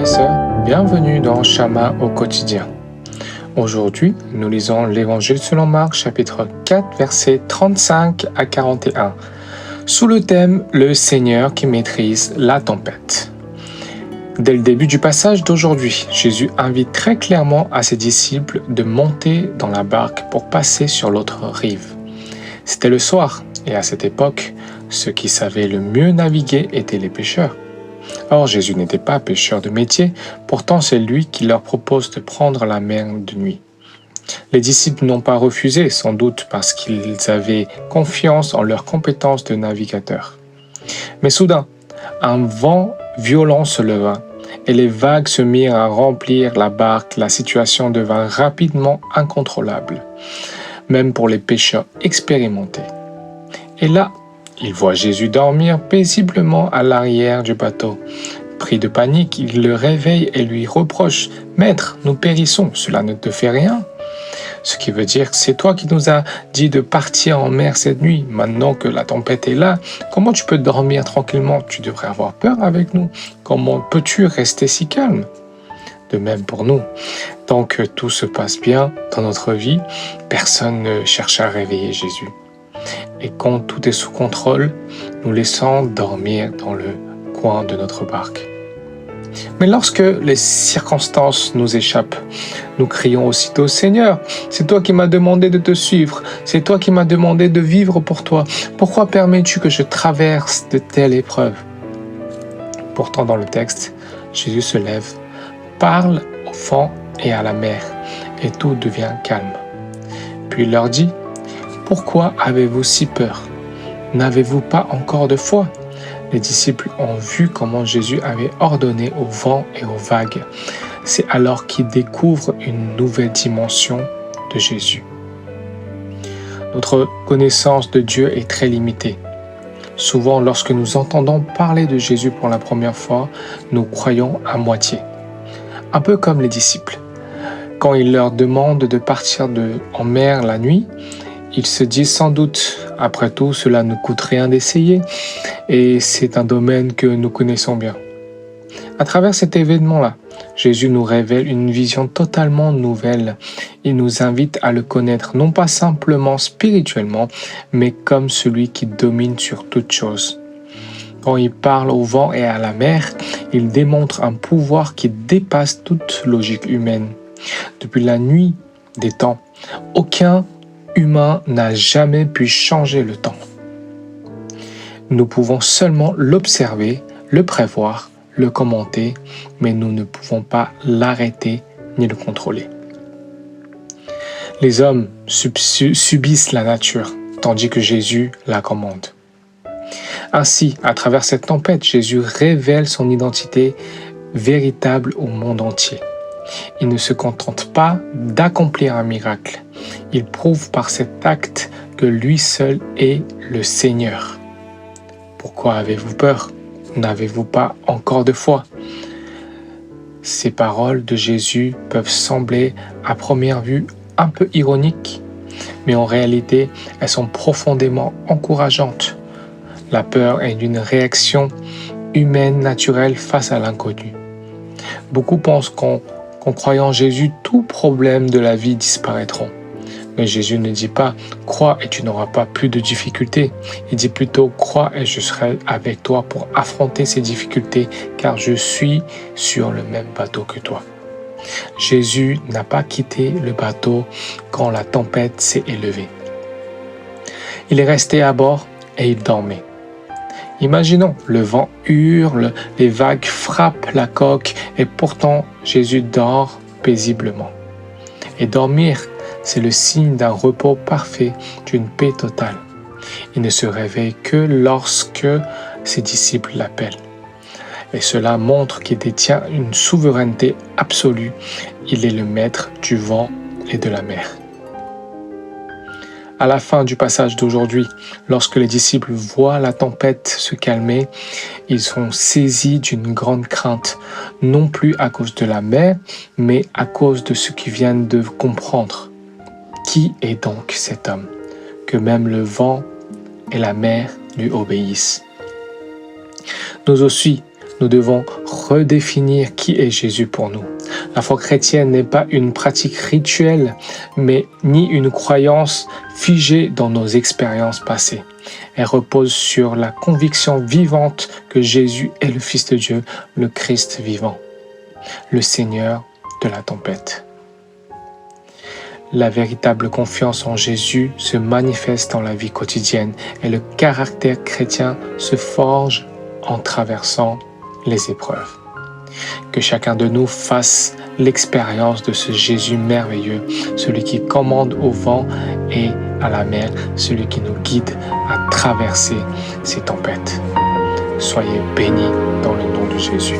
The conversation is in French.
sœurs, bienvenue dans Shama au quotidien. Aujourd'hui, nous lisons l'Évangile selon Marc, chapitre 4, versets 35 à 41, sous le thème « Le Seigneur qui maîtrise la tempête ». Dès le début du passage d'aujourd'hui, Jésus invite très clairement à ses disciples de monter dans la barque pour passer sur l'autre rive. C'était le soir, et à cette époque, ceux qui savaient le mieux naviguer étaient les pêcheurs. Or, Jésus n'était pas pêcheur de métier, pourtant c'est lui qui leur propose de prendre la mer de nuit. Les disciples n'ont pas refusé, sans doute parce qu'ils avaient confiance en leurs compétences de navigateurs. Mais soudain, un vent violent se leva, et les vagues se mirent à remplir la barque. La situation devint rapidement incontrôlable, même pour les pêcheurs expérimentés. Et là, ils voient Jésus dormir paisiblement à l'arrière du bateau. Pris de panique, ils le réveillent et lui reprochent « Maître, nous périssons, cela ne te fait rien ?» Ce qui veut dire « C'est toi qui nous as dit de partir en mer cette nuit. Maintenant que la tempête est là, comment tu peux dormir tranquillement? Tu devrais avoir peur avec nous. Comment peux-tu rester si calme ?» De même pour nous. Tant que tout se passe bien dans notre vie, personne ne cherche à réveiller Jésus. Et quand tout est sous contrôle, nous laissons dormir dans le coin de notre barque. Mais lorsque les circonstances nous échappent, nous crions aussitôt « Seigneur, c'est toi qui m'as demandé de te suivre, c'est toi qui m'as demandé de vivre pour toi. Pourquoi permets-tu que je traverse de telles épreuves ?» Pourtant dans le texte, Jésus se lève, parle au vent et à la mer, et tout devient calme. Puis il leur dit « Pourquoi avez-vous si peur? N'avez-vous pas encore de foi ?» Les disciples ont vu comment Jésus avait ordonné au vent et aux vagues. C'est alors qu'ils découvrent une nouvelle dimension de Jésus. Notre connaissance de Dieu est très limitée. Souvent, lorsque nous entendons parler de Jésus pour la première fois, nous croyons à moitié. Un peu comme les disciples. Quand il leur demande de partir en mer la nuit, ils se disent sans doute, après tout, cela ne coûte rien d'essayer et c'est un domaine que nous connaissons bien. À travers cet événement-là, Jésus nous révèle une vision totalement nouvelle. Il nous invite à le connaître non pas simplement spirituellement, mais comme celui qui domine sur toute chose. Quand il parle au vent et à la mer, il démontre un pouvoir qui dépasse toute logique humaine. Depuis la nuit des temps, aucun humain n'a jamais pu changer le temps. Nous pouvons seulement l'observer, le prévoir, le commenter, mais nous ne pouvons pas l'arrêter ni le contrôler. Les hommes subissent la nature, tandis que Jésus la commande. Ainsi, à travers cette tempête, Jésus révèle son identité véritable au monde entier. Il ne se contente pas d'accomplir un miracle. Il prouve par cet acte que lui seul est le Seigneur. Pourquoi avez-vous peur? N'avez-vous pas encore de foi? Ces paroles de Jésus peuvent sembler à première vue un peu ironiques, mais en réalité, elles sont profondément encourageantes. La peur est une réaction humaine naturelle face à l'inconnu. Beaucoup pensent qu'en croyant Jésus, tous problèmes de la vie disparaîtront. Mais Jésus ne dit pas « crois et tu n'auras pas plus de difficultés ». Il dit plutôt « crois et je serai avec toi pour affronter ces difficultés car je suis sur le même bateau que toi ». Jésus n'a pas quitté le bateau quand la tempête s'est élevée. Il est resté à bord et il dormait. Imaginons, le vent hurle, les vagues frappent la coque et pourtant Jésus dort paisiblement. Et dormir, c'est le signe d'un repos parfait, d'une paix totale. Il ne se réveille que lorsque ses disciples l'appellent. Et cela montre qu'il détient une souveraineté absolue. Il est le maître du vent et de la mer. À la fin du passage d'aujourd'hui, lorsque les disciples voient la tempête se calmer, ils sont saisis d'une grande crainte, non plus à cause de la mer, mais à cause de ce qu'ils viennent de comprendre. Qui est donc cet homme, que même le vent et la mer lui obéissent? Nous aussi, nous devons redéfinir qui est Jésus pour nous. La foi chrétienne n'est pas une pratique rituelle, mais ni une croyance figée dans nos expériences passées. Elle repose sur la conviction vivante que Jésus est le Fils de Dieu, le Christ vivant, le Seigneur de la tempête. La véritable confiance en Jésus se manifeste dans la vie quotidienne et le caractère chrétien se forge en traversant les épreuves. Que chacun de nous fasse l'expérience de ce Jésus merveilleux, celui qui commande au vent et à la mer, celui qui nous guide à traverser ces tempêtes. Soyez bénis dans le nom de Jésus.